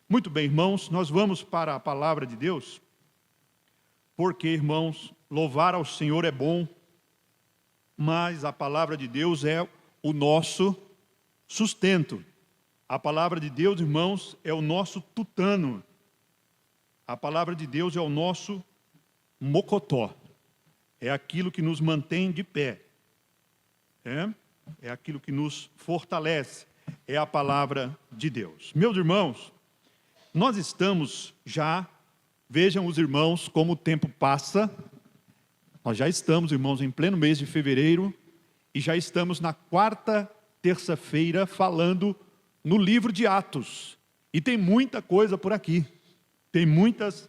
Muito bem, irmãos, nós vamos para a palavra de Deus, porque, irmãos, louvar ao Senhor é bom, mas a palavra de Deus é o nosso sustento. A palavra de Deus, irmãos, é o nosso tutano. A palavra de Deus é o nosso mocotó. É aquilo que nos mantém de pé. É aquilo que nos fortalece. É a palavra de Deus. Meus irmãos, nós estamos já, vejam os irmãos como o tempo passa. Nós já estamos, irmãos, em pleno mês de fevereiro e já estamos na quarta terça-feira falando no livro de Atos. E tem muita coisa por aqui. Tem muitas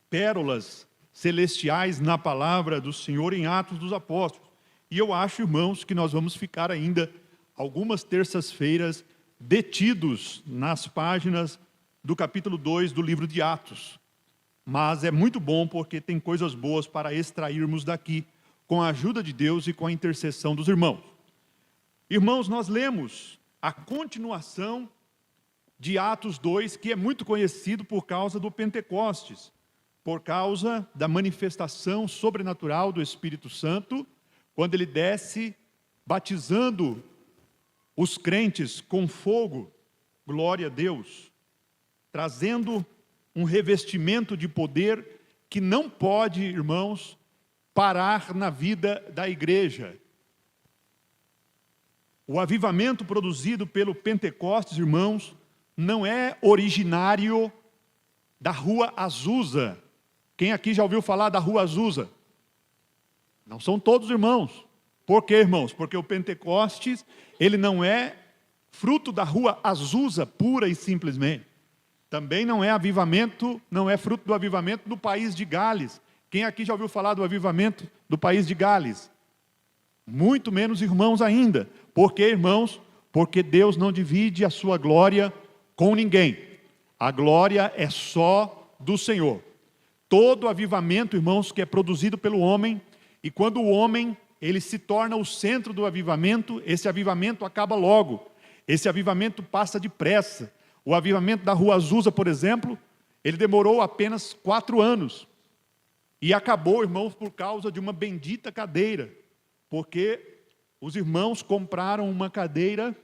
pérolas celestiais na palavra do Senhor em Atos dos Apóstolos. E eu acho, irmãos, que nós vamos ficar ainda algumas terças-feiras detidos nas páginas do capítulo 2 do livro de Atos. Mas é muito bom porque tem coisas boas para extrairmos daqui, com a ajuda de Deus e com a intercessão dos irmãos. Irmãos, nós lemos a continuação de Atos 2, que é muito conhecido por causa do Pentecostes, por causa da manifestação sobrenatural do Espírito Santo, quando ele desce batizando os crentes com fogo, glória a Deus, trazendo um revestimento de poder que não pode, irmãos, parar na vida da igreja. O avivamento produzido pelo Pentecostes, irmãos, não é originário da Rua Azusa. Quem aqui já ouviu falar da Rua Azusa? Não são todos irmãos. Por quê, irmãos? Porque o Pentecostes, ele não é fruto da Rua Azusa, pura e simplesmente. Também não é avivamento, não é fruto do avivamento do país de Gales. Quem aqui já ouviu falar do avivamento do país de Gales? Muito menos irmãos ainda. Por quê, irmãos? Porque Deus não divide a sua glória com ninguém. A glória é só do Senhor. Todo avivamento, irmãos, que é produzido pelo homem, e quando o homem, ele se torna o centro do avivamento, esse avivamento acaba logo. Esse avivamento passa depressa. O avivamento da Rua Azusa, por exemplo, ele demorou apenas 4 anos. E acabou, irmãos, por causa de uma bendita cadeira. Porque os irmãos compraram uma cadeira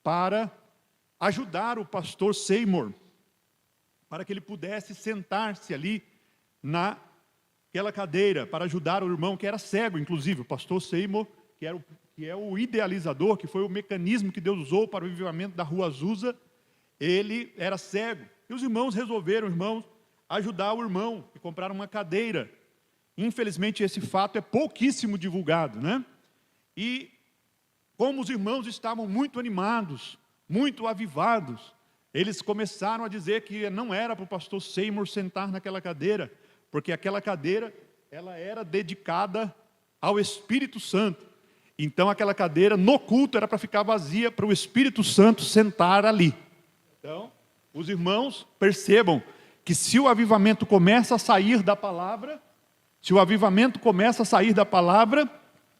para ajudar o pastor Seymour, para que ele pudesse sentar-se ali naquela cadeira, para ajudar o irmão que era cego, inclusive, o pastor Seymour, que é o idealizador, que foi o mecanismo que Deus usou para o avivamento da Rua Azusa. Ele era cego, e os irmãos resolveram, irmãos, ajudar o irmão, e compraram uma cadeira. Infelizmente, esse fato é pouquíssimo divulgado, né? E como os irmãos estavam muito animados, muito avivados, eles começaram a dizer que não era para o pastor Seymour sentar naquela cadeira, porque aquela cadeira, ela era dedicada ao Espírito Santo. Então, aquela cadeira, no culto, era para ficar vazia, para o Espírito Santo sentar ali. Então, os irmãos percebam que se o avivamento começa a sair da palavra,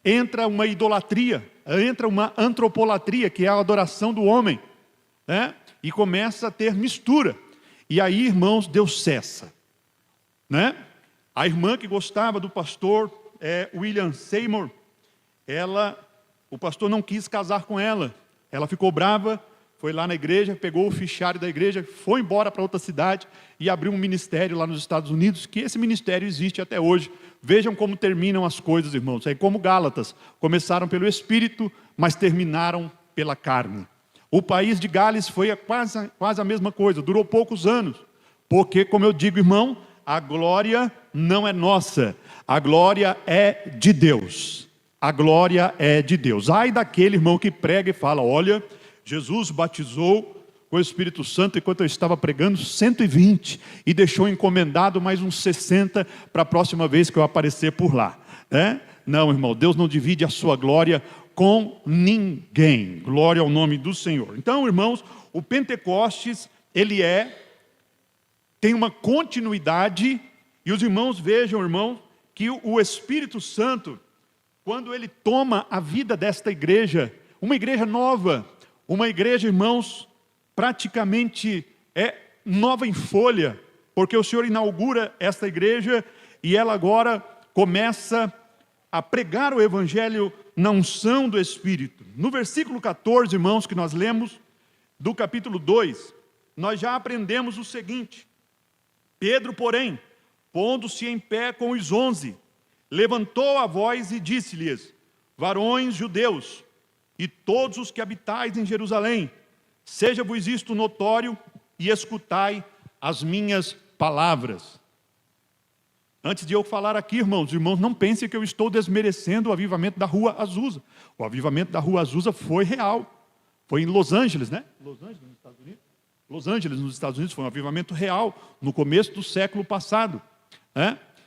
entra uma idolatria, entra uma antropolatria, que é a adoração do homem, né? E começa a ter mistura. E aí, irmãos, Deus cessa, né? A irmã que gostava do pastor William Seymour, o pastor não quis casar com ela. Ela ficou brava, foi lá na igreja, pegou o fichário da igreja, foi embora para outra cidade e abriu um ministério lá nos Estados Unidos, que esse ministério existe até hoje. Vejam como terminam as coisas, irmãos. É como Gálatas, começaram pelo Espírito, mas terminaram pela carne. O país de Gales foi quase a mesma coisa, durou poucos anos. Porque, como eu digo, irmão, a glória não é nossa, a glória é de Deus. A glória é de Deus. Ai daquele irmão que prega e fala, olha, Jesus batizou com o Espírito Santo enquanto eu estava pregando 120 e deixou encomendado mais uns 60 para a próxima vez que eu aparecer por lá. Não, irmão, Deus não divide a sua glória com ninguém. Glória ao nome do Senhor. Então, irmãos, o Pentecostes, ele tem uma continuidade, e os irmãos vejam, irmãos, que o Espírito Santo, quando ele toma a vida desta igreja, uma igreja nova, uma igreja, irmãos, praticamente nova em folha, porque o Senhor inaugura esta igreja e ela agora começa a pregar o evangelho na unção do Espírito. No versículo 14, irmãos, que nós lemos, do capítulo 2, nós já aprendemos o seguinte: Pedro, porém, pondo-se em pé com os 11, levantou a voz e disse-lhes: varões judeus, e todos os que habitais em Jerusalém, seja-vos isto notório, e escutai as minhas palavras. Antes de eu falar aqui, irmãos, não pensem que eu estou desmerecendo o avivamento da Rua Azusa. O avivamento da Rua Azusa foi real. Foi em Los Angeles, né? Los Angeles, nos Estados Unidos. Los Angeles, nos Estados Unidos, foi um avivamento real, no começo do século passado.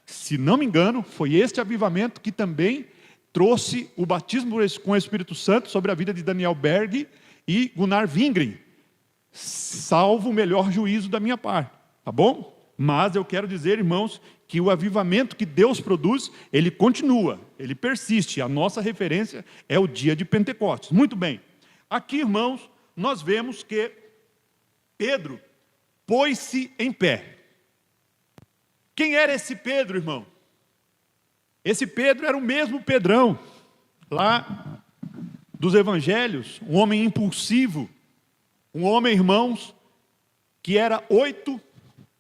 Se não me engano, foi este avivamento que também trouxe o batismo com o Espírito Santo sobre a vida de Daniel Berg e Gunnar Wingren, salvo o melhor juízo da minha parte, tá bom? Mas eu quero dizer, irmãos, que o avivamento que Deus produz, ele continua, ele persiste. A nossa referência é o dia de Pentecostes. Muito bem. Aqui, irmãos, nós vemos que Pedro pôs-se em pé. Quem era esse Pedro, irmão? Esse Pedro era o mesmo Pedrão, lá dos evangelhos, um homem impulsivo, um homem, irmãos, que era 8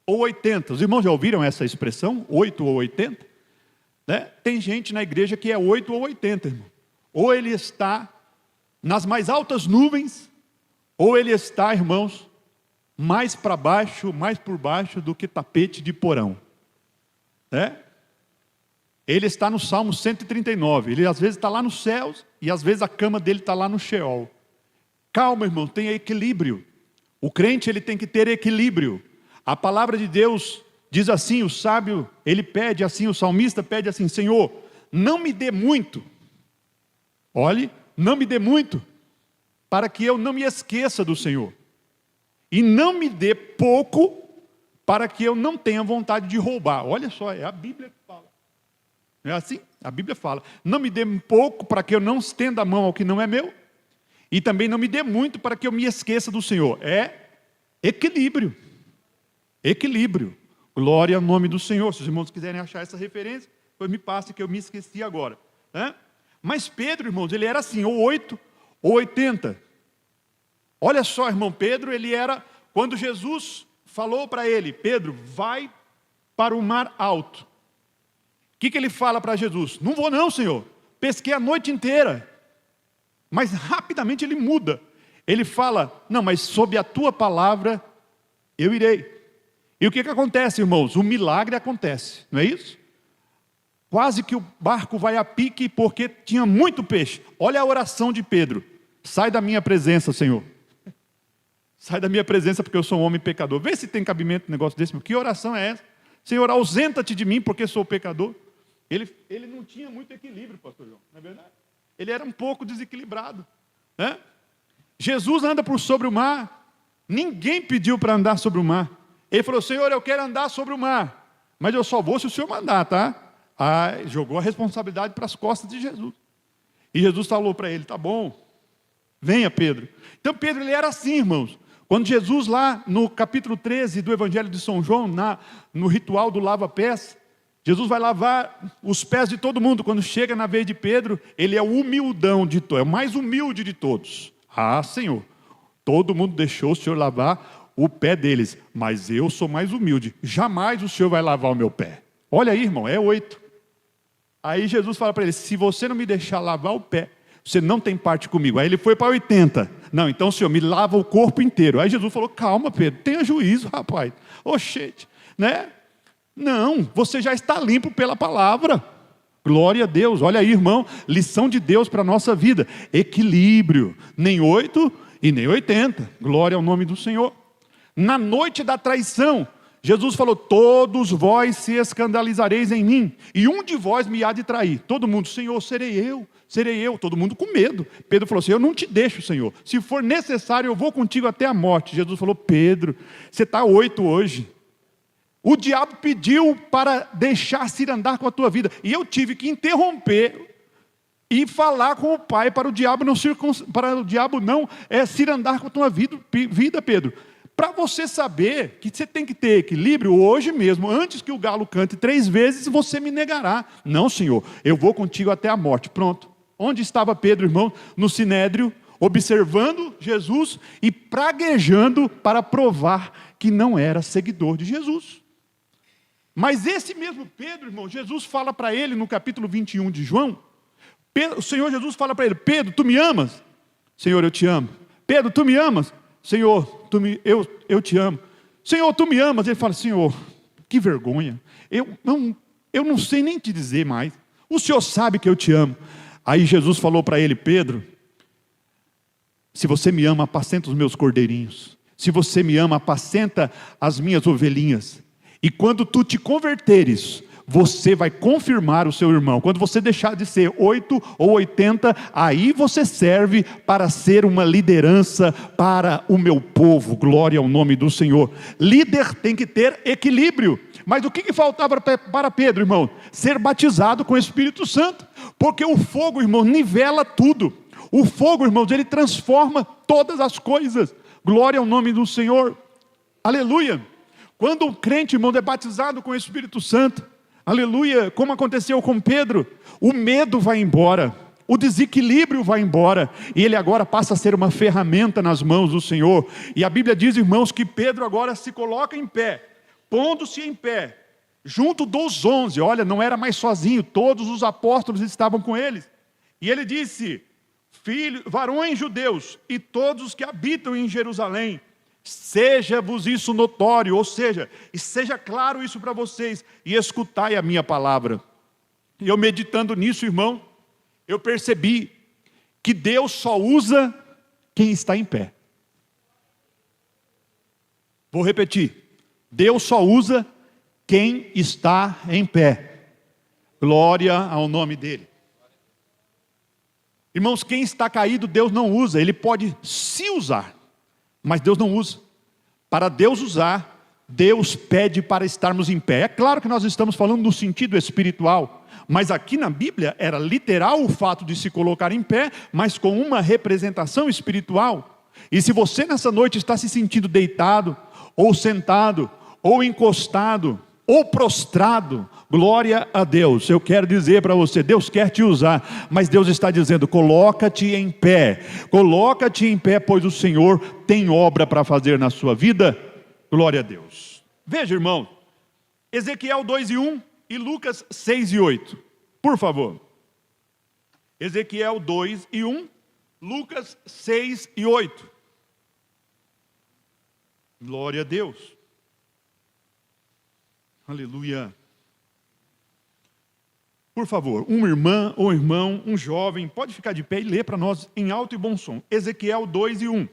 ou 80. Os irmãos já ouviram essa expressão, 8 ou 80? Né? Tem gente na igreja que é 8 ou 80, irmão. Ou ele está nas mais altas nuvens, ou ele está, irmãos, mais para baixo, mais por baixo do que tapete de porão. Ele está no Salmo 139, ele às vezes está lá nos céus, e às vezes a cama dele está lá no Sheol. Calma, irmão, tenha equilíbrio. O crente, ele tem que ter equilíbrio. A palavra de Deus diz assim, o sábio, ele pede assim, o salmista pede assim: Senhor, não me dê muito. Olhe, não me dê muito, para que eu não me esqueça do Senhor. E não me dê pouco, para que eu não tenha vontade de roubar. Olha só, é a Bíblia que fala. Não é assim? A Bíblia fala: não me dê pouco, para que eu não estenda a mão ao que não é meu. E também não me dê muito, para que eu me esqueça do Senhor. É equilíbrio. Equilíbrio. Glória ao nome do Senhor. Se os irmãos quiserem achar essa referência, pois me passe que eu me esqueci agora. Mas Pedro, irmãos, ele era assim, ou 8 ou 80. Olha só, irmão, Pedro, ele era, quando Jesus falou para ele: Pedro, vai para o mar alto. O que ele fala para Jesus? Não vou não, Senhor. Pesquei a noite inteira. Mas rapidamente ele muda. Ele fala: não, mas sob a tua palavra eu irei. E o que acontece, irmãos? O milagre acontece, não é isso? Quase que o barco vai a pique porque tinha muito peixe. Olha a oração de Pedro: sai da minha presença, Senhor. Sai da minha presença, porque eu sou um homem pecador. Vê se tem cabimento um negócio desse. Que oração é essa? Senhor, ausenta-te de mim, porque sou pecador. Ele não tinha muito equilíbrio, pastor João, não é verdade? Ele era um pouco desequilibrado. Jesus anda por sobre o mar. Ninguém pediu para andar sobre o mar. Ele falou: Senhor, eu quero andar sobre o mar, mas eu só vou se o Senhor mandar, tá? Jogou a responsabilidade para as costas de Jesus. E Jesus falou para ele: tá bom, venha, Pedro. Então Pedro, ele era assim, irmãos. Quando Jesus, lá no capítulo 13 do Evangelho de São João, no ritual do lava-pés, Jesus vai lavar os pés de todo mundo. Quando chega na vez de Pedro, ele é o humildão de todos, é o mais humilde de todos. Senhor, todo mundo deixou o Senhor lavar o pé deles, mas eu sou mais humilde. Jamais o Senhor vai lavar o meu pé. Olha aí, irmão, é 8. Aí Jesus fala para ele: se você não me deixar lavar o pé, você não tem parte comigo. Aí ele foi para 80. Não, então o Senhor me lava o corpo inteiro. Aí Jesus falou: calma, Pedro, tenha juízo, rapaz. Oxente, né? Não, você já está limpo pela palavra. Glória a Deus. Olha aí, irmão, lição de Deus para a nossa vida. Equilíbrio, nem 8 e nem 80. Glória ao nome do Senhor. Na noite da traição, Jesus falou: todos vós se escandalizareis em mim, e um de vós me há de trair. Todo mundo: Senhor, serei eu. Todo mundo com medo. Pedro falou assim: eu não te deixo, Senhor. Se for necessário, eu vou contigo até a morte. Jesus falou: Pedro, você está 8 hoje. O diabo pediu para deixar-se ir andar com a tua vida, e eu tive que interromper e falar com o Pai para o diabo não se ir andar com a tua vida, Pedro. Para você saber que você tem que ter equilíbrio, hoje mesmo, antes que o galo cante 3 vezes, você me negará. Não, Senhor, eu vou contigo até a morte. Pronto. Onde estava Pedro, irmão? No sinédrio, observando Jesus e praguejando para provar que não era seguidor de Jesus. Mas esse mesmo Pedro, irmão, Jesus fala para ele no capítulo 21 de João, o Senhor Jesus fala para ele: Pedro, tu me amas? Senhor, eu te amo. Pedro, tu me amas? Senhor, eu te amo. Senhor, tu me amas? Ele fala: Senhor, que vergonha, eu não sei nem te dizer mais, o Senhor sabe que eu te amo. Aí Jesus falou para ele: Pedro, se você me ama, apacenta os meus cordeirinhos. Se você me ama, apacenta as minhas ovelhinhas. E quando tu te converteres, você vai confirmar o seu irmão. Quando você deixar de ser 8 ou 80, aí você serve para ser uma liderança para o meu povo. Glória ao nome do Senhor. Líder tem que ter equilíbrio. Mas o que faltava para Pedro, irmão? Ser batizado com o Espírito Santo. Porque o fogo, irmão, nivela tudo. O fogo, irmãos, ele transforma todas as coisas. Glória ao nome do Senhor. Aleluia. Quando um crente, irmão, é batizado com o Espírito Santo, aleluia, como aconteceu com Pedro, o medo vai embora, o desequilíbrio vai embora, e ele agora passa a ser uma ferramenta nas mãos do Senhor. E a Bíblia diz, irmãos, que Pedro agora se coloca em pé, pondo-se em pé, junto dos 11, olha, não era mais sozinho, todos os apóstolos estavam com eles, e ele disse: varões judeus, e todos os que habitam em Jerusalém, seja-vos isso notório, ou seja, e seja claro isso para vocês, e escutai a minha palavra. E eu meditando nisso, irmão, eu percebi que Deus só usa quem está em pé. Vou repetir: Deus só usa quem está em pé. Glória ao nome dele. Irmãos, quem está caído Deus não usa, ele pode se usar, mas Deus não usa. Para Deus usar, Deus pede para estarmos em pé. É claro que nós estamos falando no sentido espiritual, mas aqui na Bíblia era literal o fato de se colocar em pé, mas com uma representação espiritual. E se você nessa noite está se sentindo deitado, ou sentado, ou encostado, ou prostrado, glória a Deus, eu quero dizer para você, Deus quer te usar, mas Deus está dizendo: coloca-te em pé, pois o Senhor tem obra para fazer na sua vida. Glória a Deus. Veja, irmão, Ezequiel 2:1 e Lucas 6:8, por favor. Ezequiel 2:1, Lucas 6:8. Glória a Deus. Aleluia. Por favor, uma irmã ou irmão, um jovem, pode ficar de pé e ler para nós em alto e bom som. Ezequiel 2:1.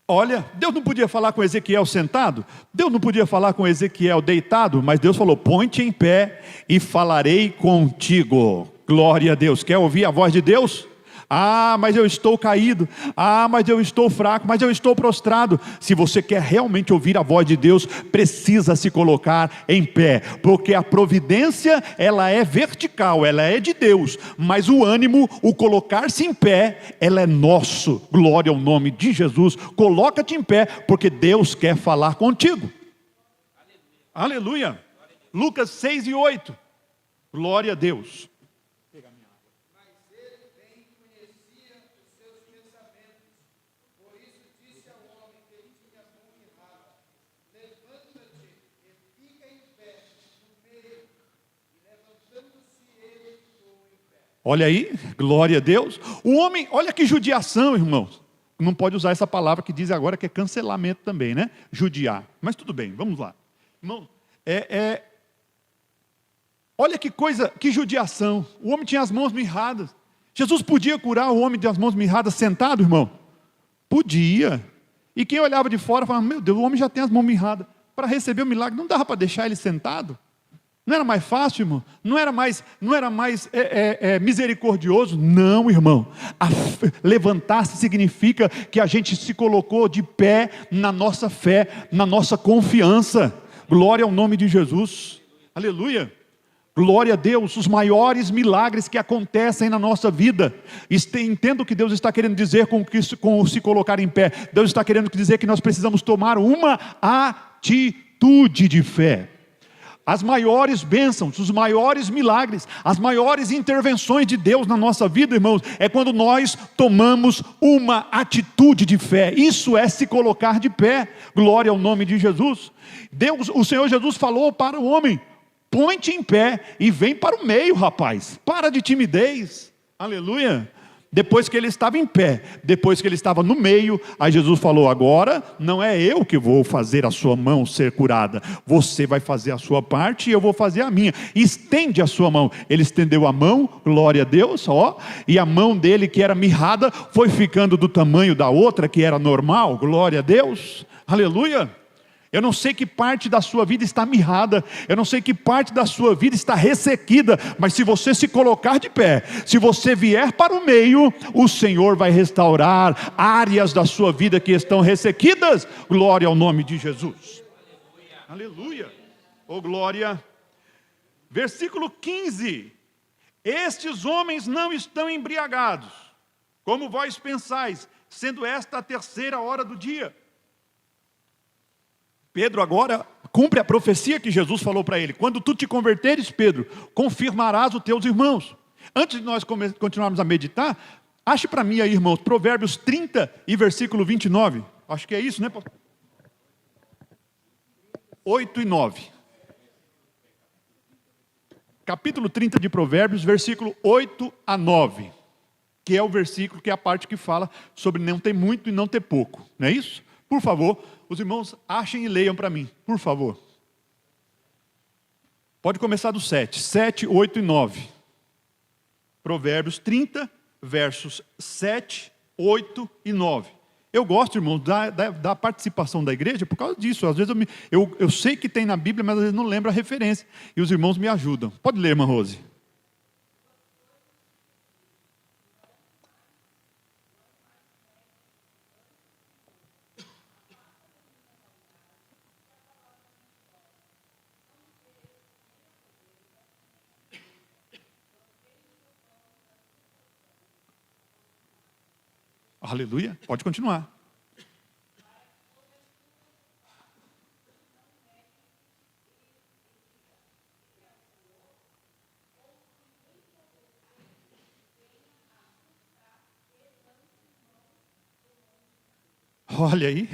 Olha, Deus não podia falar com Ezequiel sentado, Deus não podia falar com Ezequiel deitado, mas Deus falou: põe-te em pé e falarei contigo. Glória a Deus. Quer ouvir a voz de Deus? Ah, mas eu estou caído. Ah, mas eu estou fraco. Mas eu estou prostrado. Se você quer realmente ouvir a voz de Deus, precisa se colocar em pé, porque a providência, ela é vertical, ela é de Deus, mas o ânimo, o colocar-se em pé, ela é nosso. Glória ao nome de Jesus. Coloca-te em pé, porque Deus quer falar contigo. Aleluia. Aleluia. Lucas 6:8. Glória a Deus. Olha aí, glória a Deus. O homem, olha que judiação, irmãos. Não pode usar essa palavra que diz agora que é cancelamento também, né? Judiar. Mas tudo bem, vamos lá. Irmão, olha que coisa, que judiação. O homem tinha as mãos mirradas. Jesus podia curar o homem das mãos mirradas sentado, irmão? Podia. E quem olhava de fora falava: meu Deus, o homem já tem as mãos mirradas. Para receber o milagre, não dava para deixar ele sentado? Não era mais fácil, irmão? Não era mais misericordioso? Não, irmão. Levantar-se significa que a gente se colocou de pé na nossa fé, na nossa confiança. Glória ao nome de Jesus. Aleluia. Glória a Deus, os maiores milagres que acontecem na nossa vida. Entendo o que Deus está querendo dizer com se colocar em pé. Deus está querendo dizer que nós precisamos tomar uma atitude de fé. As maiores bênçãos, os maiores milagres, as maiores intervenções de Deus na nossa vida, irmãos, é quando nós tomamos uma atitude de fé. Isso é se colocar de pé. Glória ao nome de Jesus. O Senhor Jesus falou para o homem: põe-te em pé e vem para o meio, rapaz. Para de timidez. Aleluia. Depois que ele estava em pé, depois que ele estava no meio, aí Jesus falou: agora não é eu que vou fazer a sua mão ser curada. Você vai fazer a sua parte e eu vou fazer a minha. Estende a sua mão. Ele estendeu a mão, glória a Deus, ó. E a mão dele, que era mirrada, foi ficando do tamanho da outra, que era normal. Glória a Deus. Aleluia. Eu não sei que parte da sua vida está mirrada, eu não sei que parte da sua vida está ressequida, mas se você se colocar de pé, se você vier para o meio, o Senhor vai restaurar áreas da sua vida que estão ressequidas. Glória ao nome de Jesus. Aleluia. Oh glória. Versículo 15: estes homens não estão embriagados, como vós pensais, sendo esta a 3ª hora do dia. Pedro agora cumpre a profecia que Jesus falou para ele: quando tu te converteres, Pedro, confirmarás os teus irmãos. Antes de nós continuarmos a meditar, ache para mim aí, irmãos, Provérbios 30 e versículo 29. Acho que é isso, né? 8 e 9. Capítulo 30 de Provérbios, versículo 8 a 9. Que é o versículo, que é a parte que fala sobre não ter muito e não ter pouco. Não é isso? Por favor, os irmãos achem e leiam para mim, por favor. Pode começar do 7, 8 e 9. Provérbios 30, versos 7, 8 e 9. Eu gosto, irmãos, da participação da igreja por causa disso. Às vezes eu sei que tem na Bíblia, mas às vezes não lembro a referência. E os irmãos me ajudam. Pode ler, irmã Rose. Aleluia, pode continuar. Olha aí,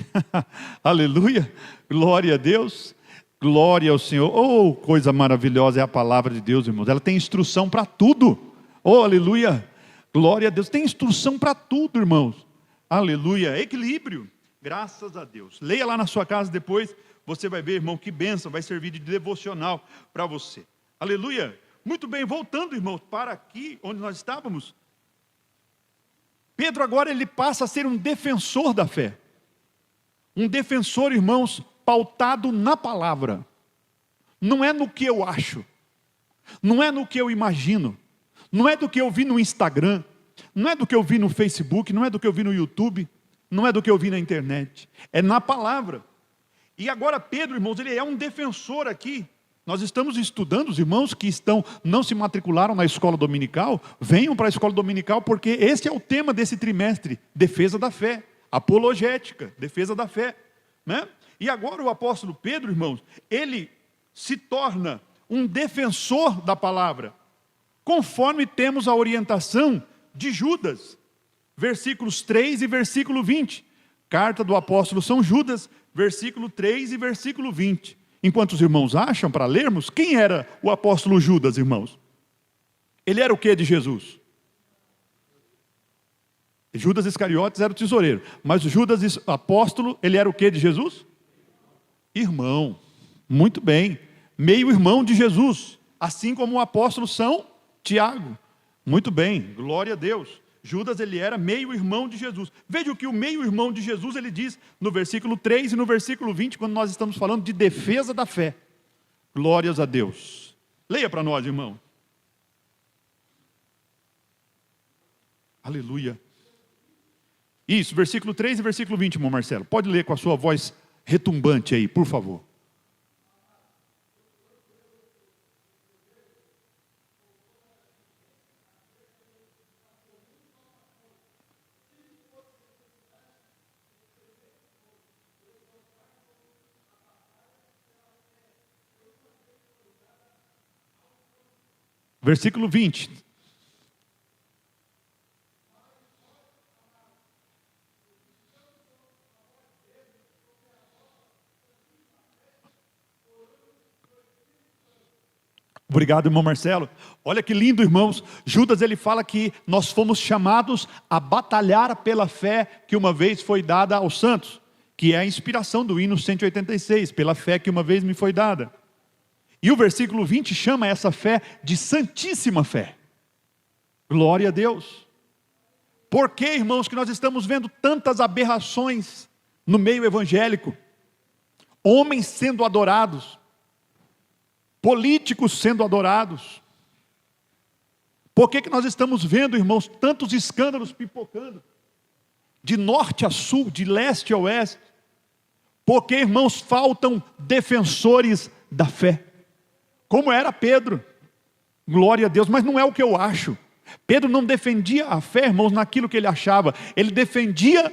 aleluia, glória a Deus, glória ao Senhor. Oh, coisa maravilhosa é a palavra de Deus, irmãos. Ela tem instrução para tudo. Oh, aleluia. Glória a Deus, tem instrução para tudo, irmãos. Aleluia, equilíbrio, graças a Deus. Leia lá na sua casa depois, você vai ver, irmão, que bênção, vai servir de devocional para você. Aleluia. Muito bem, voltando, irmãos, para aqui onde nós estávamos. Pedro agora ele passa a ser um defensor da fé. Um defensor, irmãos, pautado na palavra. Não é no que eu acho, não é no que eu imagino, não é do que eu vi no Instagram, não é do que eu vi no Facebook, não é do que eu vi no YouTube, não é do que eu vi na internet, é na palavra. E agora Pedro, irmãos, ele é um defensor aqui. Nós estamos estudando, os irmãos que não se matricularam na escola dominical, venham para a escola dominical, porque esse é o tema desse trimestre, defesa da fé, apologética, defesa da fé, né? E agora o apóstolo Pedro, irmãos, ele se torna um defensor da palavra, conforme temos a orientação de Judas, versículos 3 e versículo 20, carta do apóstolo São Judas, versículo 3 e versículo 20, enquanto os irmãos acham para lermos, quem era o apóstolo Judas, irmãos? Ele era o que de Jesus? Judas Iscariotes era o tesoureiro, mas o Judas apóstolo, ele era o que de Jesus? Irmão, muito bem, meio irmão de Jesus, assim como o apóstolo São Tiago, muito bem, glória a Deus. Judas, ele era meio irmão de Jesus. Veja o que o meio irmão de Jesus, ele diz no versículo 3 e no versículo 20, quando nós estamos falando de defesa da fé. Glórias a Deus. Leia para nós, irmão. Aleluia. Isso, versículo 3 e versículo 20, irmão Marcelo. Pode ler com a sua voz retumbante aí, por favor. Versículo 20. Obrigado, irmão Marcelo. Olha que lindo, irmãos. Judas, ele fala que nós fomos chamados a batalhar pela fé que uma vez foi dada aos santos, que é a inspiração do hino 186, pela fé que uma vez me foi dada. E o versículo 20 chama essa fé de santíssima fé. Glória a Deus. Por que, irmãos, que nós estamos vendo tantas aberrações no meio evangélico? Homens sendo adorados, políticos sendo adorados. Por que nós estamos vendo, irmãos, tantos escândalos pipocando, de norte a sul, de leste a oeste? Porque, irmãos, faltam defensores da fé, como era Pedro. Glória a Deus, mas não é o que eu acho. Pedro não defendia a fé, irmãos, naquilo que ele achava. Ele defendia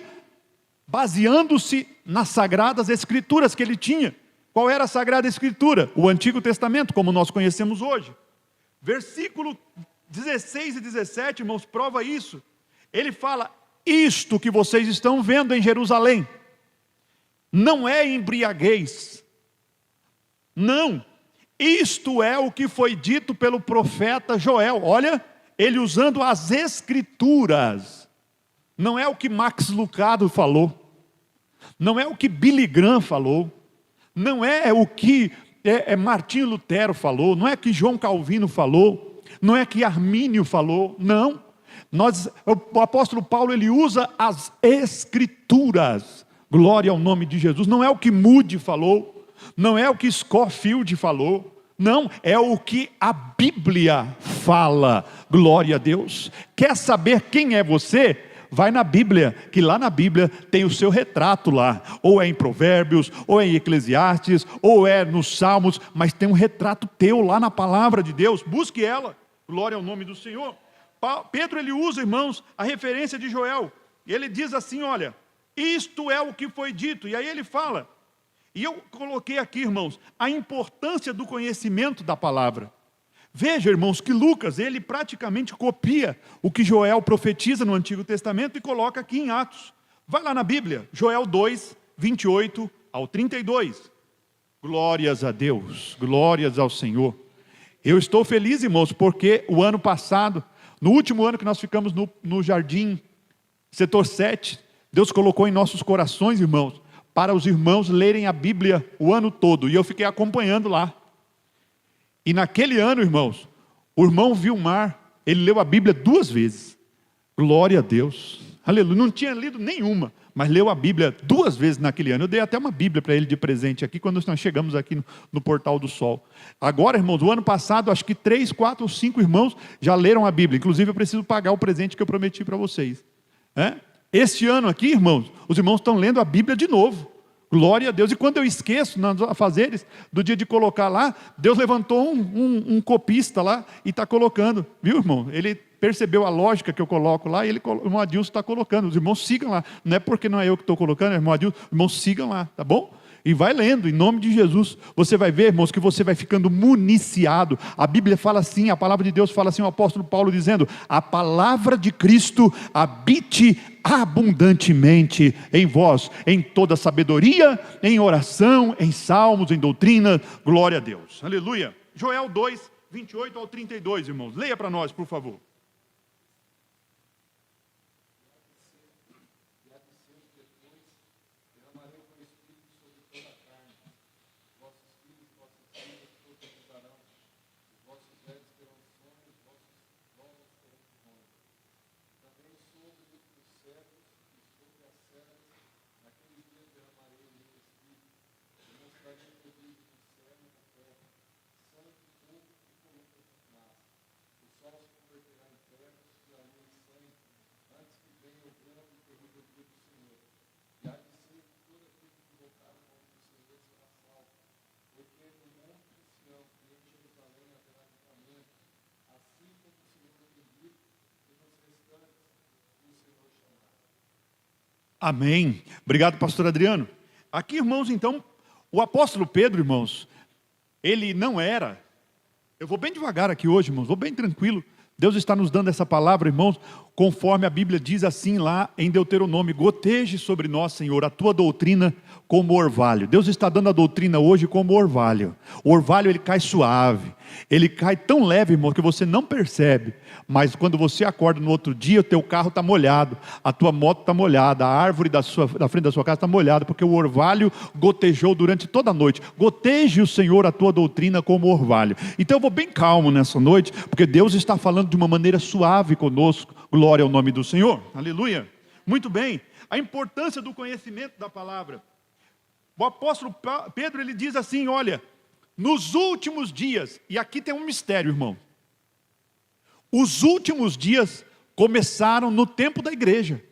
baseando-se nas sagradas escrituras que ele tinha. Qual era a Sagrada Escritura? O Antigo Testamento, como nós conhecemos hoje. Versículo 16 e 17, irmãos, prova isso. Ele fala: isto que vocês estão vendo em Jerusalém, não é embriaguez. Não. Isto é o que foi dito pelo profeta Joel. Olha, ele usando as Escrituras. Não é o que Max Lucado falou. Não é o que Billy Graham falou. Não é o que Martinho Lutero falou, não é que João Calvino falou, não é que Armínio falou, não. O apóstolo Paulo, ele usa as Escrituras, glória ao nome de Jesus. Não é o que Moody falou, não é o que Scofield falou, não, é o que a Bíblia fala, glória a Deus. Quer saber quem é você? Vai na Bíblia, que lá na Bíblia tem o seu retrato lá, ou é em Provérbios, ou é em Eclesiastes, ou é nos Salmos, mas tem um retrato teu lá na palavra de Deus. Busque ela, glória ao nome do Senhor. Pedro, ele usa, irmãos, a referência de Joel, ele diz assim: olha, isto é o que foi dito. E aí ele fala, e eu coloquei aqui, irmãos, a importância do conhecimento da palavra. Veja, irmãos, que Lucas, ele praticamente copia o que Joel profetiza no Antigo Testamento e coloca aqui em Atos. Vai lá na Bíblia, Joel 2, 28 ao 32. Glórias a Deus, glórias ao Senhor. Eu estou feliz, irmãos, porque o ano passado, no último ano que nós ficamos no Jardim, setor 7, Deus colocou em nossos corações, irmãos, para os irmãos lerem a Bíblia o ano todo. E eu fiquei acompanhando lá. E naquele ano, irmãos, o irmão Vilmar, ele leu a Bíblia 2 vezes. Glória a Deus. Aleluia. Não tinha lido nenhuma, mas leu a Bíblia 2 vezes naquele ano. Eu dei até uma Bíblia para ele de presente aqui, quando nós chegamos aqui no Portal do Sol. Agora, irmãos, o ano passado, acho que 3, 4 ou 5 irmãos já leram a Bíblia. Inclusive, eu preciso pagar o presente que eu prometi para vocês. Este ano aqui, irmãos, os irmãos estão lendo a Bíblia de novo. Glória a Deus. E quando eu esqueço, nos afazeres do dia de colocar lá, Deus levantou um copista lá e está colocando. Viu, irmão? Ele percebeu a lógica que eu coloco lá e o irmão Adilson está colocando. Os irmãos sigam lá. Não é porque não é eu que estou colocando, é o irmão Adilson. Os irmãos sigam lá, tá bom? E vai lendo, em nome de Jesus. Você vai ver, irmãos, que você vai ficando municiado. A Bíblia fala assim, a palavra de Deus fala assim, o apóstolo Paulo dizendo: a palavra de Cristo habite abundantemente em vós, em toda sabedoria, em oração, em salmos, em doutrina. Glória a Deus. Aleluia. Joel 2, 28 ao 32, irmãos. Leia para nós, por favor. Amém. Obrigado, pastor Adriano. Aqui, irmãos, então, o apóstolo Pedro, irmãos, ele não era Eu vou bem devagar aqui hoje, irmãos, vou bem tranquilo. Deus está nos dando essa palavra, irmãos, conforme a Bíblia diz assim lá em Deuteronômio: goteje sobre nós, Senhor, a tua doutrina como orvalho. Deus está dando a doutrina hoje como orvalho. O orvalho, ele cai suave, ele cai tão leve, irmão, que você não percebe, mas quando você acorda no outro dia, o teu carro está molhado, a tua moto está molhada, a árvore da frente da sua casa está molhada, porque o orvalho gotejou durante toda a noite. Goteje o Senhor a tua doutrina como orvalho. Então eu vou bem calmo nessa noite, porque Deus está falando de uma maneira suave conosco. Glória ao nome do Senhor, aleluia. Muito bem, a importância do conhecimento da palavra. O apóstolo Pedro, ele diz assim, olha, nos últimos dias, e aqui tem um mistério, irmão. Os últimos dias começaram no tempo da igreja.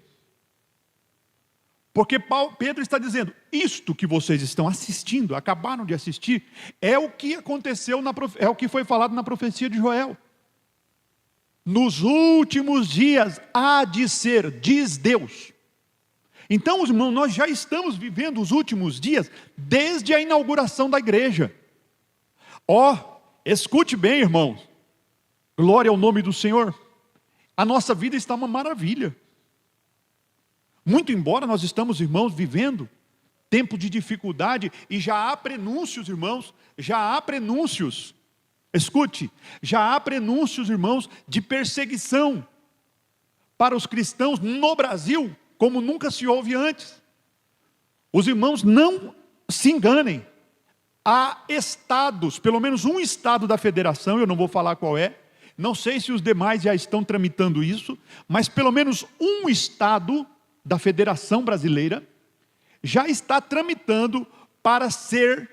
Porque Pedro está dizendo, isto que vocês estão assistindo, acabaram de assistir, é o que aconteceu, é o que foi falado na profecia de Joel. Nos últimos dias há de ser, diz Deus. Então, irmãos, nós já estamos vivendo os últimos dias desde a inauguração da igreja. Escute bem, irmãos. Glória ao nome do Senhor. A nossa vida está uma maravilha. Muito embora nós estamos, irmãos, vivendo tempo de dificuldade, e já há prenúncios, irmãos, já há prenúncios. Escute, já há prenúncios, irmãos, de perseguição para os cristãos no Brasil, como nunca se houve antes. Os irmãos não se enganem. Há estados, pelo menos um estado da federação, eu não vou falar qual é, não sei se os demais já estão tramitando isso, mas pelo menos um estado da Federação Brasileira já está tramitando para ser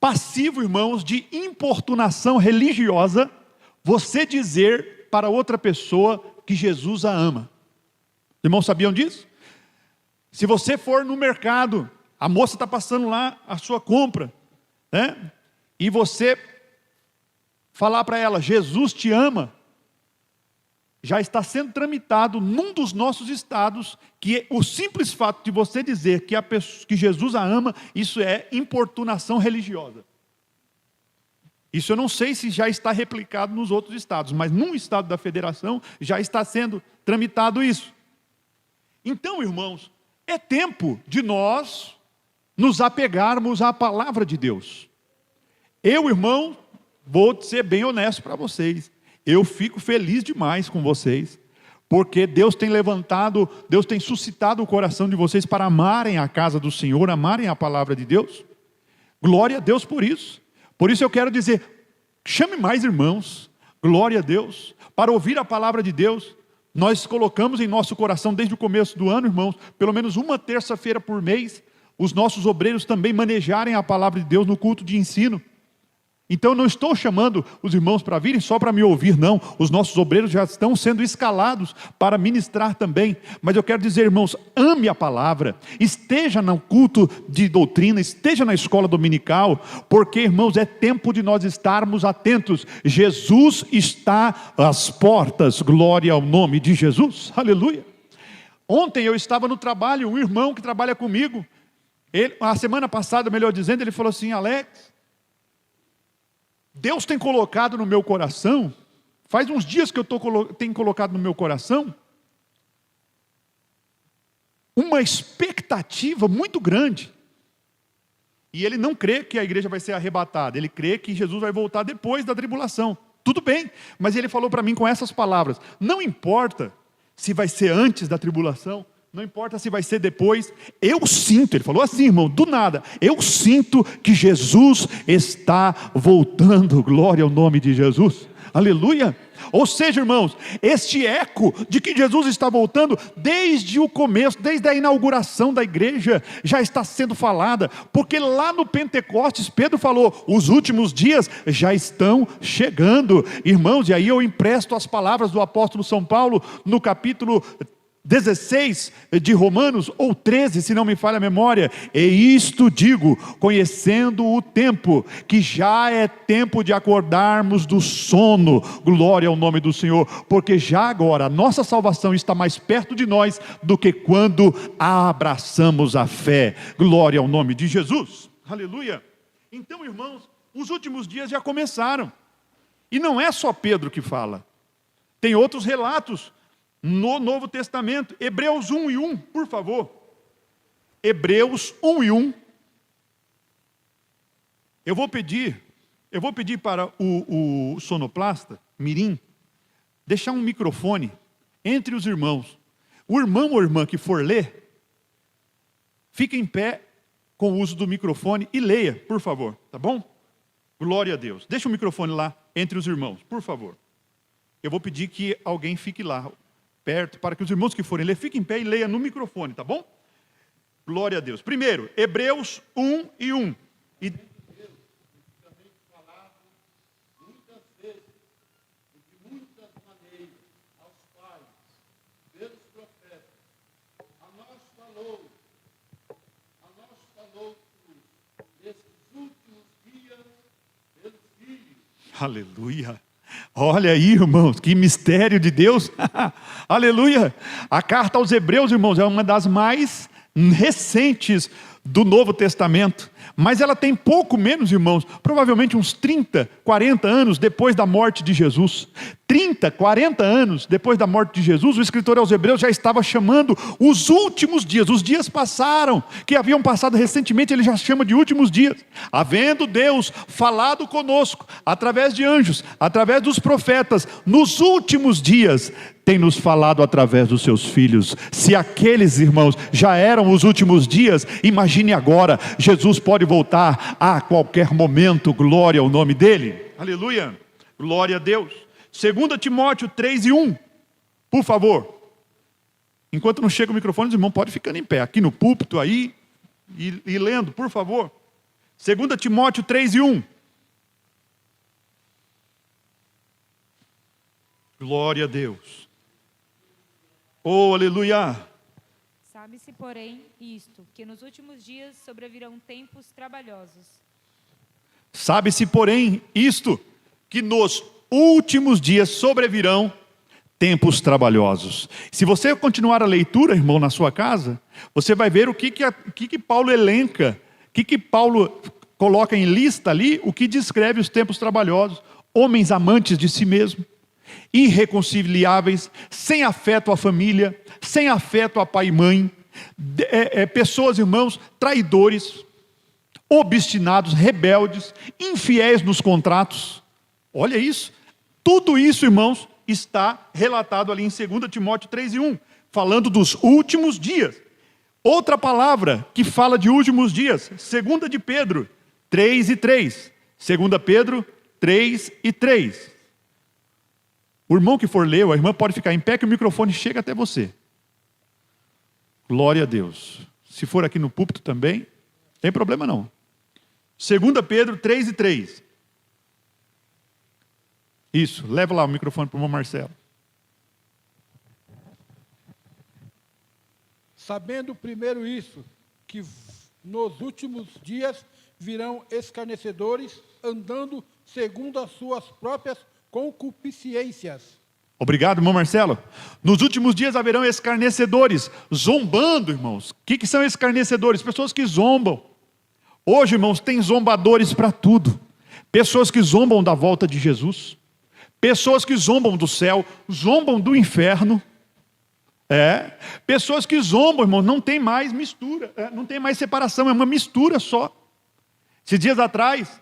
passivo, irmãos, de importunação religiosa, você dizer para outra pessoa que Jesus a ama. Irmãos, sabiam disso? Se você for no mercado, a moça está passando lá a sua compra, né? E você falar para ela, Jesus te ama, já está sendo tramitado num dos nossos estados, que o simples fato de você dizer que Jesus a ama, isso é importunação religiosa. Isso eu não sei se já está replicado nos outros estados, mas num estado da federação já está sendo tramitado isso. Então, irmãos, é tempo de nós nos apegarmos à palavra de Deus. Eu, irmão, vou ser bem honesto para vocês. Eu fico feliz demais com vocês, porque Deus tem levantado, Deus tem suscitado o coração de vocês para amarem a casa do Senhor, amarem a palavra de Deus. Glória a Deus por isso. Por isso eu quero dizer, chame mais irmãos, glória a Deus, para ouvir a palavra de Deus. Nós colocamos em nosso coração desde o começo do ano, irmãos, pelo menos uma terça-feira por mês, os nossos obreiros também manejarem a palavra de Deus no culto de ensino. Então eu não estou chamando os irmãos para virem só para me ouvir, não. Os nossos obreiros já estão sendo escalados para ministrar também. Mas eu quero dizer, irmãos, ame a palavra, esteja no culto de doutrina, esteja na escola dominical, porque, irmãos, é tempo de nós estarmos atentos. Jesus está às portas, glória ao nome de Jesus, aleluia. Ontem eu estava no trabalho, um irmão que trabalha comigo, a semana passada, melhor dizendo, ele falou assim, Alex, Deus tem colocado no meu coração, faz uns dias que eu tenho colocado no meu coração, uma expectativa muito grande. E ele não crê que a igreja vai ser arrebatada, ele crê que Jesus vai voltar depois da tribulação. Tudo bem, mas ele falou para mim com essas palavras, não importa se vai ser antes da tribulação, não importa se vai ser depois, eu sinto, ele falou assim, irmão, do nada, eu sinto que Jesus está voltando, glória ao nome de Jesus, aleluia. Ou seja, irmãos, este eco de que Jesus está voltando, desde o começo, desde a inauguração da igreja, já está sendo falada, porque lá no Pentecostes, Pedro falou, os últimos dias já estão chegando, irmãos, e aí eu empresto as palavras do apóstolo São Paulo, no capítulo 16 de Romanos, ou 13, se não me falha a memória, e isto digo, conhecendo o tempo, que já é tempo de acordarmos do sono, glória ao nome do Senhor, porque já agora a nossa salvação está mais perto de nós, do que quando abraçamos a fé, glória ao nome de Jesus, aleluia. Então, irmãos, Os últimos dias já começaram. E não é só Pedro que fala. Tem outros relatos no Novo Testamento. Hebreus 1:1, por favor. Hebreus 1:1. Eu vou pedir para o sonoplasta, Mirim, deixar um microfone entre os irmãos. O irmão ou irmã que for ler, fique em pé com o uso do microfone e leia, por favor, tá bom? Glória a Deus. Deixa o microfone lá entre os irmãos, por favor. Eu vou pedir que alguém fique lá, perto, para que os irmãos que forem ler, fiquem em pé e leiam no microfone, tá bom? Glória a Deus. Primeiro, Hebreus 1:1. E aleluia. Olha aí, irmãos, que mistério de Deus. Aleluia. A carta aos Hebreus, irmãos, é uma das mais recentes do Novo Testamento. Mas ela tem pouco menos, irmãos, provavelmente uns 30, 40 anos depois da morte de Jesus. 30, 40 anos depois da morte de Jesus, o escritor aos Hebreus já estava chamando os últimos dias. Os dias passaram, que haviam passado recentemente, ele já chama de últimos dias. Havendo Deus falado conosco, através de anjos, através dos profetas, nos últimos dias, tem nos falado através dos seus filhos. Se aqueles, irmãos, já eram os últimos dias, imagine agora, Jesus pode voltar a qualquer momento. Glória ao nome dele. Aleluia. Glória a Deus. 2 Timóteo 3:1, por favor. Enquanto não chega o microfone, os irmãos podem ficar em pé, aqui no púlpito aí, e lendo, por favor. 2 Timóteo 3:1. Glória a Deus. Oh, aleluia. Sabe-se, porém, isto, que nos últimos dias sobrevirão tempos trabalhosos. Sabe-se, porém, isto, que nos últimos dias sobrevirão tempos trabalhosos. Se você continuar a leitura, irmão, na sua casa, você vai ver o que Paulo elenca, o que Paulo coloca em lista ali, o que descreve os tempos trabalhosos. Homens amantes de si mesmo, irreconciliáveis, sem afeto à família, sem afeto a pai e mãe, pessoas, irmãos, traidores, obstinados, rebeldes, infiéis nos contratos. Olha isso. Tudo isso, irmãos, está relatado ali em 2 Timóteo 3:1, falando dos últimos dias. Outra palavra que fala de últimos dias, 2 de Pedro 3:3. 2 Pedro 3:3. O irmão que for ler, a irmã pode ficar em pé que o microfone chega até você. Glória a Deus. Se for aqui no púlpito também, não tem problema não. 2 Pedro 3:3. Isso, leva lá o microfone para o irmão Marcelo. Sabendo primeiro isso, que nos últimos dias virão escarnecedores, andando segundo as suas próprias concupiscências. Obrigado, irmão Marcelo. Nos últimos dias haverão escarnecedores, zombando, irmãos. O que são escarnecedores? Pessoas que zombam. Hoje, irmãos, tem zombadores para tudo. Pessoas que zombam da volta de Jesus. Pessoas que zombam do céu, zombam do inferno. Pessoas que zombam, irmão, não tem mais mistura, não tem mais separação, é uma mistura só. Esses dias atrás,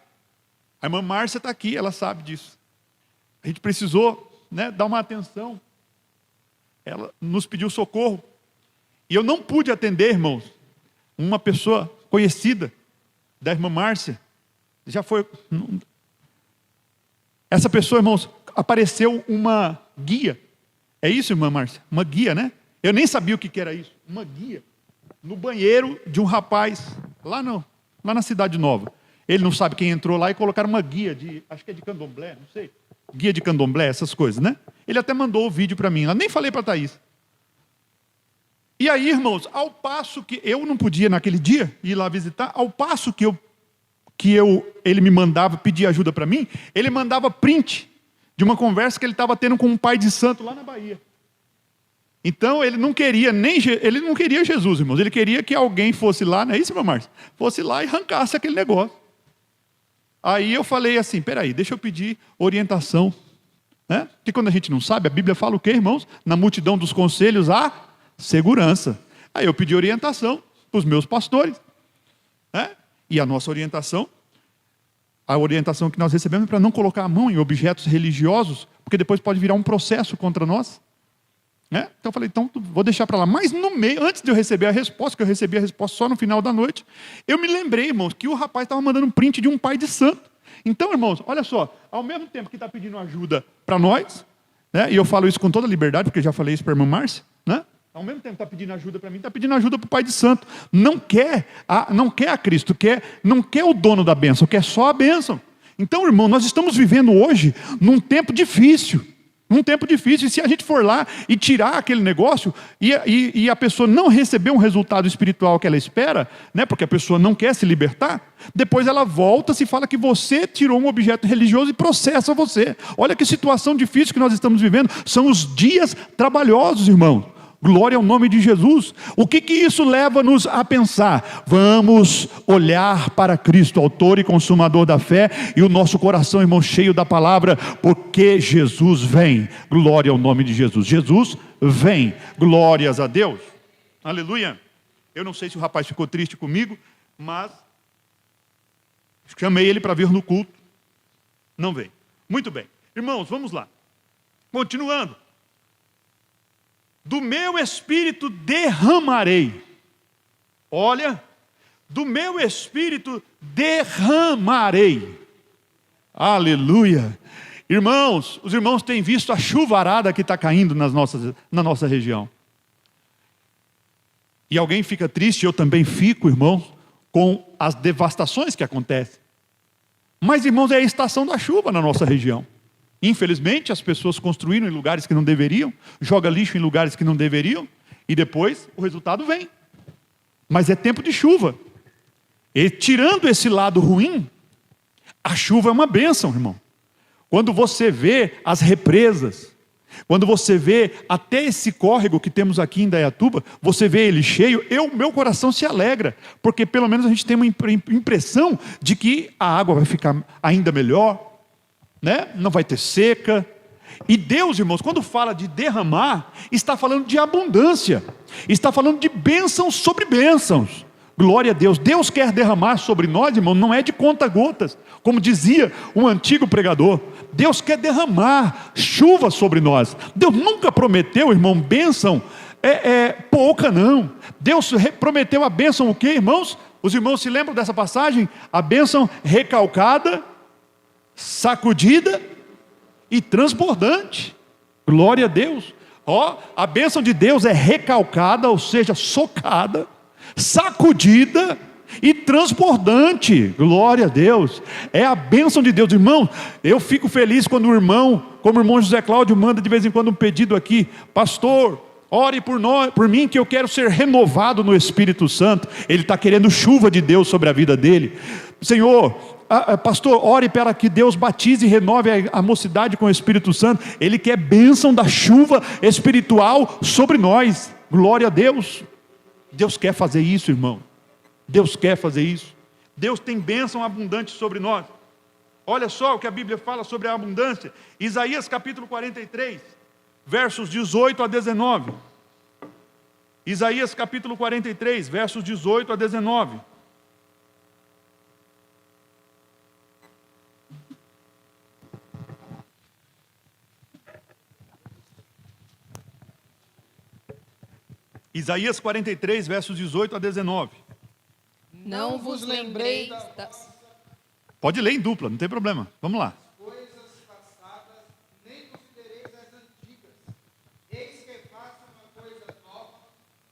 a irmã Márcia está aqui, ela sabe disso. A gente precisou, dar uma atenção. Ela nos pediu socorro. E eu não pude atender, irmãos, uma pessoa conhecida da irmã Márcia. Já foi... Essa pessoa, irmãos, apareceu uma guia. É isso, irmã Márcia? Uma guia, né? Eu nem sabia o que era isso. Uma guia. No banheiro de um rapaz, lá na Cidade Nova. Ele não sabe quem entrou lá e colocaram uma guia acho que é de candomblé, não sei. Guia de candomblé, essas coisas, né? Ele até mandou o vídeo para mim. Eu nem falei para a Thaís. E aí, irmãos, ao passo que eu não podia naquele dia ir lá visitar, ao passo que ele me mandava pedir ajuda para mim, ele mandava print de uma conversa que ele estava tendo com um pai de santo lá na Bahia. Então ele não queria Jesus, irmãos. Ele queria que alguém fosse lá, não é isso, meu Márcio? Fosse lá e arrancasse aquele negócio. Aí eu falei assim, peraí, deixa eu pedir orientação. Né? Porque quando a gente não sabe, a Bíblia fala o quê, irmãos? Na multidão dos conselhos, há segurança. Aí eu pedi orientação para os meus pastores. Né? E a nossa orientação, a orientação que nós recebemos é para não colocar a mão em objetos religiosos, porque depois pode virar um processo contra nós. Né? Então eu falei, então vou deixar para lá. Mas no meio, antes de eu receber a resposta, que eu recebi a resposta só no final da noite, eu me lembrei, irmãos, que o rapaz estava mandando um print de um pai de santo. Então, irmãos, olha só, ao mesmo tempo que está pedindo ajuda para nós, né? E eu falo isso com toda liberdade, porque eu já falei isso para a irmã Márcia, né? Ao mesmo tempo que está pedindo ajuda para mim, está pedindo ajuda para o pai de santo. Não quer a Cristo, não quer o dono da bênção, quer só a bênção. Então, irmão, nós estamos vivendo hoje num tempo difícil. E se a gente for lá e tirar aquele negócio e a pessoa não receber um resultado espiritual que ela espera, né, porque a pessoa não quer se libertar, depois ela volta e fala que você tirou um objeto religioso e processa você. Olha que situação difícil que nós estamos vivendo. São os dias trabalhosos, irmão. Glória ao nome de Jesus. O que isso leva-nos a pensar? Vamos olhar para Cristo, autor e consumador da fé, e o nosso coração, irmão, cheio da palavra, porque Jesus vem. Glória ao nome de Jesus. Jesus vem. Glórias a Deus. Aleluia. Eu não sei se o rapaz ficou triste comigo, mas chamei ele para vir no culto. Não veio. Muito bem. Irmãos, vamos lá. Continuando. Do meu espírito derramarei. Olha, do meu espírito derramarei. Aleluia. Irmãos, os irmãos têm visto a chuvarada que está caindo na nossa região. E alguém fica triste, eu também fico, irmãos, com as devastações que acontecem. Mas, irmãos, é a estação da chuva na nossa região. Infelizmente, as pessoas construíram em lugares que não deveriam, jogam lixo em lugares que não deveriam, e depois o resultado vem. Mas é tempo de chuva. E tirando esse lado ruim, a chuva é uma bênção, irmão. Quando você vê as represas, quando você vê até esse córrego que temos aqui em Indaiatuba, você vê ele cheio, meu coração se alegra, porque pelo menos a gente tem uma impressão de que a água vai ficar ainda melhor, né? Não vai ter seca. E Deus, irmãos, quando fala de derramar, está falando de abundância, está falando de bênçãos sobre bênçãos. Glória a Deus. Deus quer derramar sobre nós, irmão, não é de conta-gotas, como dizia um antigo pregador. Deus quer derramar chuva sobre nós. Deus nunca prometeu, irmão, bênção pouca, não. Deus prometeu a bênção o quê, irmãos? Os irmãos se lembram dessa passagem? A bênção recalcada, sacudida e transbordante. Glória a Deus. A bênção de Deus é recalcada, ou seja, socada, sacudida e transbordante. Glória a Deus. É a bênção de Deus. Irmão, eu fico feliz quando o irmão, como o irmão José Cláudio manda de vez em quando um pedido aqui: pastor, ore por mim, que eu quero ser renovado no Espírito Santo. Ele está querendo chuva de Deus sobre a vida dele. Senhor, pastor, ore para que Deus batize e renove a mocidade com o Espírito Santo. Ele quer bênção da chuva espiritual sobre nós. Glória a Deus. Deus quer fazer isso, irmão. Deus quer fazer isso. Deus tem bênção abundante sobre nós. Olha só o que a Bíblia fala sobre a abundância. Isaías capítulo 43, versos 18 a 19. Isaías capítulo 43, versos 18 a 19. Isaías 43, versos 18 a 19. Não vos lembreis das... Pode ler em dupla, não tem problema. Vamos lá. Coisas passadas, nem considereis as antigas. Eis que faço uma coisa nova,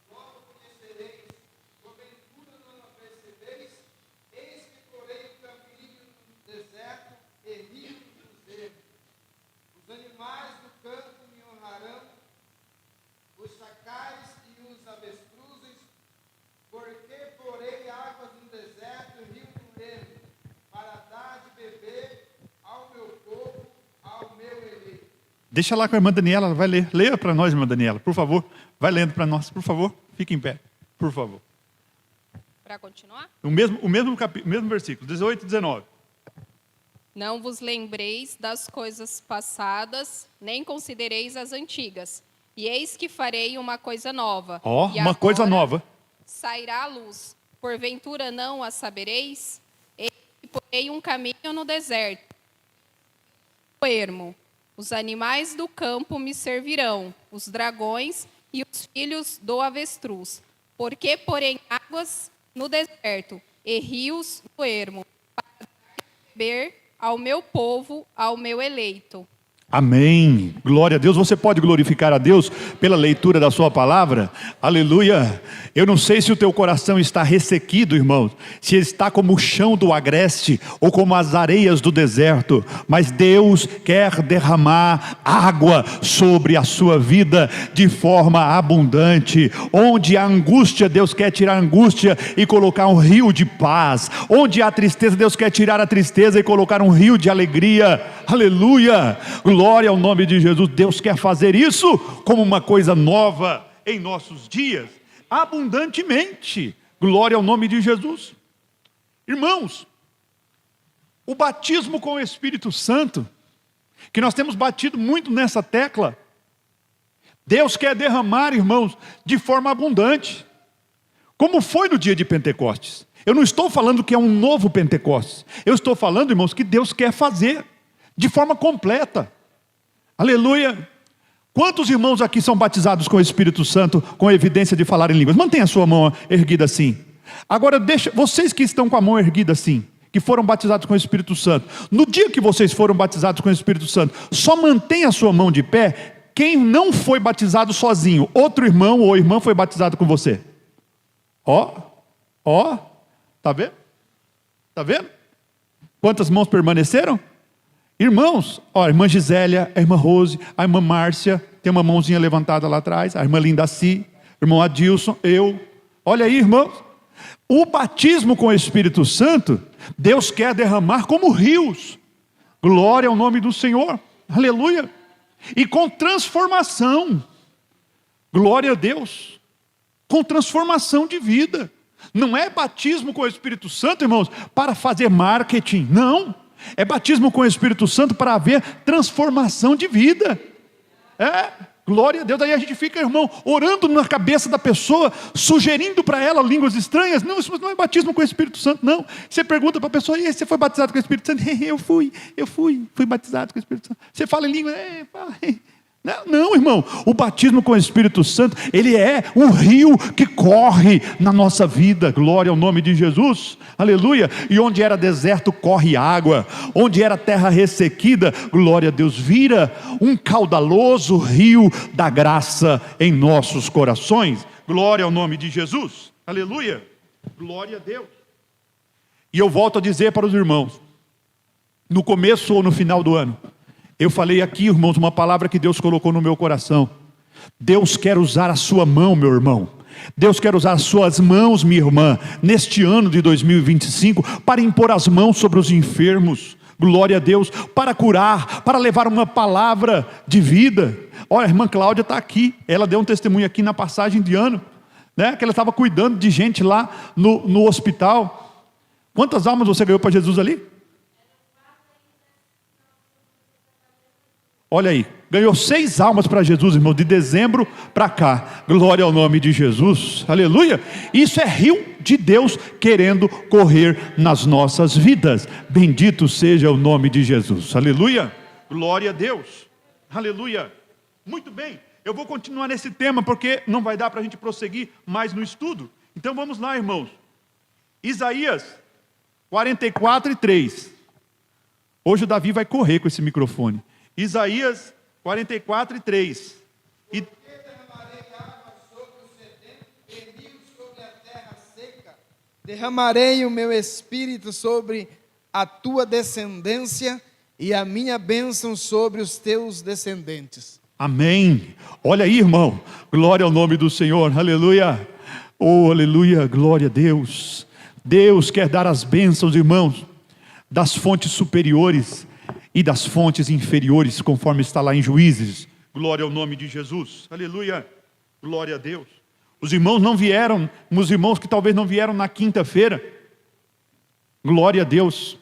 logo conhecereis, porventura não a percebeis. Eis que porei o caminho no deserto e rio nos ermos. Os animais do campo me honrarão, os chacais e os avestruzes, porque porei águas no deserto e rio no ermo, para dar de beber ao meu povo, ao meu eleito. Deixa lá com a irmã Daniela, ela vai ler. Leia para nós, irmã Daniela, por favor. Vai lendo para nós, por favor. Fique em pé, por favor. Para continuar? O mesmo versículo, 18 e 19. Não vos lembreis das coisas passadas, nem considereis as antigas. E eis que farei uma coisa nova. Ó, E uma coisa agora nova. sairá a luz. Porventura não a sabereis? Eis que porei um caminho no deserto. Ermo. Os animais do campo me servirão, os dragões e os filhos do avestruz. Porque porém águas no deserto e rios no ermo, para beber ao meu povo, ao meu eleito. Amém. Glória a Deus. Você pode glorificar a Deus pela leitura da sua palavra? Aleluia. Eu não sei se o teu coração está ressequido, irmãos, se está como o chão do agreste ou como as areias do deserto, mas Deus quer derramar água sobre a sua vida de forma abundante. Onde há angústia, Deus quer tirar a angústia e colocar um rio de paz. Onde há tristeza, Deus quer tirar a tristeza e colocar um rio de alegria. Aleluia. Glória ao nome de Jesus. Deus quer fazer isso como uma coisa nova em nossos dias, abundantemente. Glória ao nome de Jesus. Irmãos, o batismo com o Espírito Santo, que nós temos batido muito nessa tecla, Deus quer derramar, irmãos, de forma abundante, como foi no dia de Pentecostes. Eu não estou falando que é um novo Pentecostes, eu estou falando, irmãos, que Deus quer fazer de forma completa. Aleluia. Quantos irmãos aqui são batizados com o Espírito Santo, com evidência de falar em línguas? Mantenha a sua mão erguida assim. Agora deixa, vocês que estão com a mão erguida assim, que foram batizados com o Espírito Santo, no dia que vocês foram batizados com o Espírito Santo, só mantenha a sua mão de pé quem não foi batizado sozinho. Outro irmão ou irmã foi batizado com você. Ó, tá vendo? Tá vendo? Quantas mãos permaneceram? Irmãos, ó, a irmã Gisélia, a irmã Rose, a irmã Márcia, tem uma mãozinha levantada lá atrás, a irmã Lindaci, o irmão Adilson, eu. Olha aí, irmãos, o batismo com o Espírito Santo, Deus quer derramar como rios. Glória ao nome do Senhor, aleluia. E com transformação, glória a Deus, com transformação de vida. Não é batismo com o Espírito Santo, irmãos, para fazer marketing, não. É batismo com o Espírito Santo para haver transformação de vida. Glória a Deus. Aí a gente fica, irmão, orando na cabeça da pessoa, sugerindo para ela línguas estranhas. Não, isso não é batismo com o Espírito Santo, não. Você pergunta para a pessoa: e você foi batizado com o Espírito Santo? Eu fui batizado com o Espírito Santo. Você fala em língua? Não, irmão, o batismo com o Espírito Santo, ele é um rio que corre na nossa vida. Glória ao nome de Jesus, aleluia. E onde era deserto corre água, onde era terra ressequida, glória a Deus, vira um caudaloso rio da graça em nossos corações. Glória ao nome de Jesus, aleluia, glória a Deus. E eu volto a dizer para os irmãos, no começo ou no final do ano, eu falei aqui, irmãos, uma palavra que Deus colocou no meu coração. Deus quer usar a sua mão, meu irmão. Deus quer usar as suas mãos, minha irmã, neste ano de 2025, para impor as mãos sobre os enfermos. Glória a Deus, para curar, para levar uma palavra de vida. Olha, a irmã Cláudia está aqui. Ela deu um testemunho aqui na passagem de ano, né? Que ela estava cuidando de gente lá no hospital. Quantas almas você ganhou para Jesus ali? Olha aí, ganhou 6 almas para Jesus, irmão, de dezembro para cá. Glória ao nome de Jesus, aleluia. Isso é rio de Deus querendo correr nas nossas vidas. Bendito seja o nome de Jesus, aleluia. Glória a Deus, aleluia. Muito bem, eu vou continuar nesse tema porque não vai dar para a gente prosseguir mais no estudo. Então vamos lá, irmãos. Isaías 44:3. Hoje o Davi vai correr com esse microfone. Isaías 44:3. Porque derramarei água sobre o sedento e rios sobre a terra seca. Derramarei o meu espírito sobre a tua descendência e a minha bênção sobre os teus descendentes. Amém. Olha aí, irmão. Glória ao nome do Senhor. Aleluia. Oh, aleluia. Glória a Deus. Deus quer dar as bênçãos, irmãos, das fontes superiores e das fontes inferiores, conforme está lá em Juízes. Glória ao nome de Jesus, aleluia, glória a Deus. Os irmãos não vieram, os irmãos que talvez não vieram na quinta-feira, glória a Deus.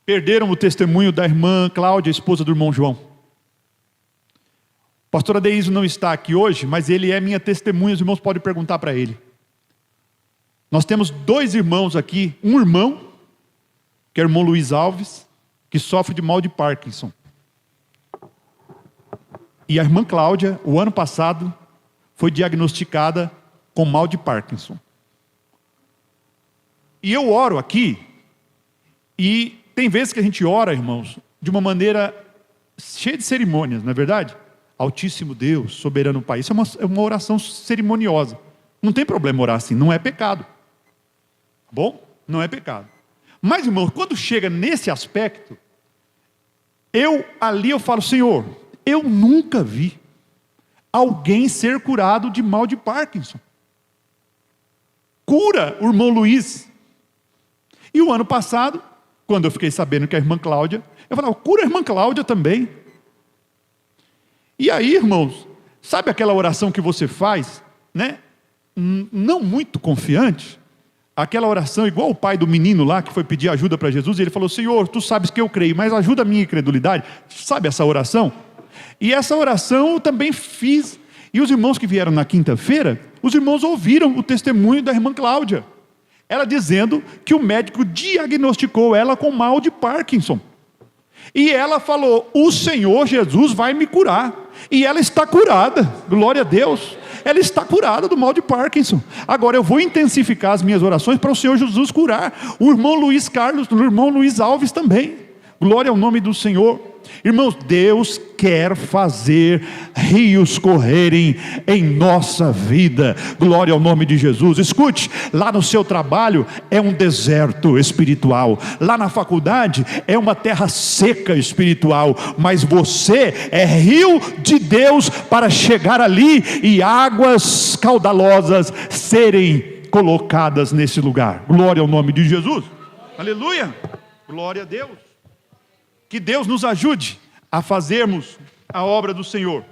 perderam o testemunho da irmã Cláudia, esposa do irmão João. O pastor Adeísio não está aqui hoje, mas ele é minha testemunha, os irmãos podem perguntar para ele. Nós temos 2 irmãos aqui, um irmão, que é o irmão Luiz Alves, que sofre de mal de Parkinson. E a irmã Cláudia, o ano passado, foi diagnosticada com mal de Parkinson. E eu oro aqui, e tem vezes que a gente ora, irmãos, de uma maneira cheia de cerimônias, não é verdade? Altíssimo Deus, soberano Pai. Isso é uma oração cerimoniosa. Não tem problema orar assim, não é pecado. Bom, não é pecado. Mas, irmãos, quando chega nesse aspecto, eu falo, Senhor, eu nunca vi alguém ser curado de mal de Parkinson. Cura o irmão Luiz. E o ano passado, quando eu fiquei sabendo que a irmã Cláudia, eu falava, cura a irmã Cláudia também. E aí, irmãos, sabe aquela oração que você faz, né? Não muito confiante, aquela oração igual o pai do menino lá, que foi pedir ajuda para Jesus, e ele falou, Senhor, tu sabes que eu creio, mas ajuda a minha incredulidade. Sabe essa oração? E essa oração eu também fiz, e os irmãos que vieram na quinta-feira, os irmãos ouviram o testemunho da irmã Cláudia, ela dizendo que o médico diagnosticou ela com mal de Parkinson, e ela falou, o Senhor Jesus vai me curar, e ela está curada, glória a Deus, ela está curada do mal de Parkinson. Agora eu vou intensificar as minhas orações para o Senhor Jesus curar o irmão Luiz Carlos, o irmão Luiz Alves também, glória ao nome do Senhor. Irmãos, Deus quer fazer rios correrem em nossa vida, glória ao nome de Jesus. Escute, lá no seu trabalho é um deserto espiritual, lá na faculdade é uma terra seca espiritual, mas você é rio de Deus para chegar ali e águas caudalosas serem colocadas nesse lugar, glória ao nome de Jesus, aleluia, glória a Deus. Que Deus nos ajude a fazermos a obra do Senhor.